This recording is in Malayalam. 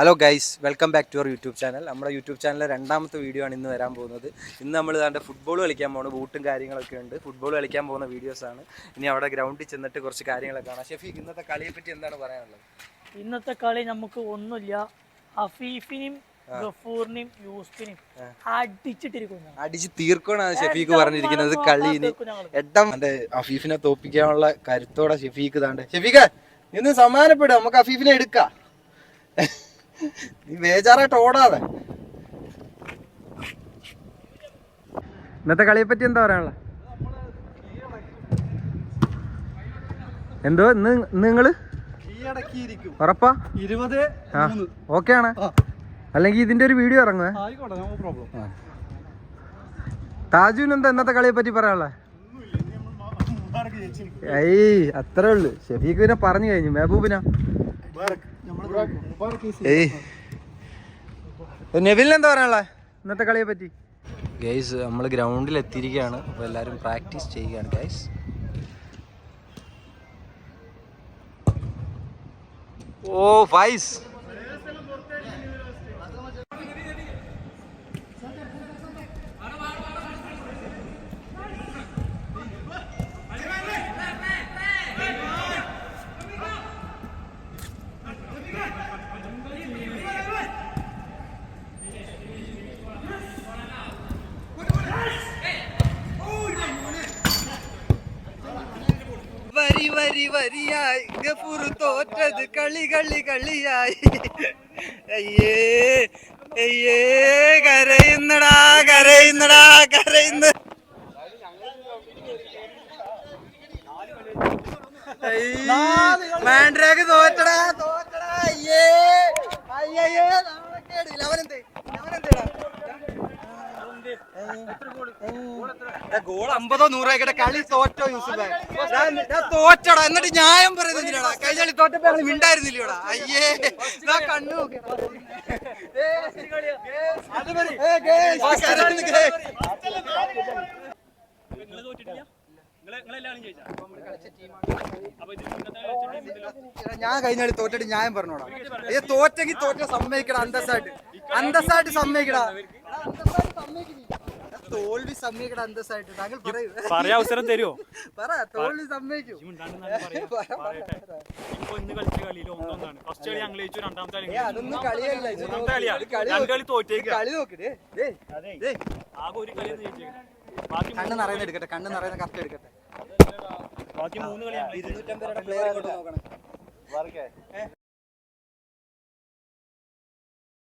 Hello guys, welcome back to our YouTube channel. നമ്മുടെ യൂട്യൂബ് ചാനലിലെ രണ്ടാമത്തെ വീഡിയോ ആണ് ഇന്ന് വരാൻ പോകുന്നത്. ഇന്ന് നമ്മൾ ഇതാണ്ട് ഫുട്ബോൾ കളിക്കാൻ പോകുന്നത്, ബൂട്ടും കാര്യങ്ങളൊക്കെ ഉണ്ട്. ഫുട്ബോൾ കളിക്കാൻ പോകുന്ന വീഡിയോസാണ്. ഇനി അവിടെ ഗ്രൗണ്ടിൽ ചെന്നിട്ട് കുറച്ച് കാര്യങ്ങളൊക്കെ കാണാം. ഷെഫീഖ്, ഇന്നത്തെ കളിയെ പറ്റി എന്താണ് പറയാനുള്ളത്? ഇന്നത്തെ കളി നമുക്ക് ഒന്നുമില്ല, ഹഫീഫിനെയും ഗഫൂറിനെയും യൂസ്ഫിനെയും അടിച്ച് തീർക്കണമെന്നാണ് ഷെഫീഖ് പറഞ്ഞിരിക്കുന്നത്. കളി ഹഫീഫിനെ തോപ്പിക്കാനുള്ള കരുത്തോടെ ഷെഫീഖ് താണ്ട്. ഷെഫീഖ്, നീ ഒന്ന് സമാധാനപ്പെടും, നമുക്ക് ഹഫീഫിനെ എടുക്കാം. നീ ബേജാറായിട്ട് ഓടാതെ. ഇന്നത്തെ കളിയെ പറ്റി എന്താ പറയാനുള്ള? എന്തോ നിങ്ങള് ഉറപ്പാ? ഓക്കെ ആണ്? അല്ലെങ്കിൽ ഇതിന്റെ ഒരു വീഡിയോ ഇറങ്ങുവേ. താജുവിന് എന്താ ഇന്നത്തെ കളിയെ പറ്റി പറയാനുള്ള? ഏയ് അത്രേ ഉള്ളു. ഷെഫീഖ് പിന്നെ പറഞ്ഞു കഴിഞ്ഞു. മെഹബൂബിനാ നെവിലിന് എന്താ പറയാനുള്ള ഇന്നത്തെ കളിയെ പറ്റി? ഗൈസ്, നമ്മൾ ഗ്രൗണ്ടിൽ എത്തിയിരിക്കുകയാണ്. അപ്പോൾ എല്ലാവരും പ്രാക്ടീസ് ചെയ്യുകയാണ് ഗൈസ്. ഓ ഫൈസ്, വരി വരി വരിയായി ഗഫൂർ തോറ്റത് കളി കളി കളിയായി. അയ്യേ അയ്യേ, കരയുന്നടാ കരയുന്നടാ കരയുന്ന. മാൻഡ്രാഗ് തോറ്റടാ തോറ്റടാ. അയ്യേ അയ്യേ, ഗോൾ 50-100 ആയിക്കട്ടെ. കളി തോറ്റോ യൂസുഫേ? തോറ്റടാ, എന്നിട്ട് ന്യായം പറയുന്നില്ലടാ. കഴിഞ്ഞ കളി തോറ്റപ്പോ ഞങ്ങൾ മിണ്ടായിരുന്നില്ലടാ. അയ്യേ, കണ്ണു ഞാൻ കഴിഞ്ഞ കളി തോറ്റിട്ട് ന്യായം പറഞ്ഞോടാ. തോറ്റെങ്കിൽ തോറ്റ സമ്മതിക്കടാ, അന്തസ്സായിട്ട് അന്തസ്സായിട്ട് സമ്മതിക്കടാ. തോൽവി സമ്മതിക്കട അന്തസ്സായിട്ട്. താങ്കൾ പറയാൻ അവസരം തരുമോ? പറ, തോൽവി സമ്മതിക്കും. അതൊന്നും കളിയല്ല. കണ്ണ് നിറയുന്ന എടുക്കട്ടെ, കണ്ണ് നിറയുന്ന കറക്റ്റ് എടുക്കട്ടെ. ബാക്കി 3 കളിയാണ്. 250 പ്ലെയർ നോക്കണം.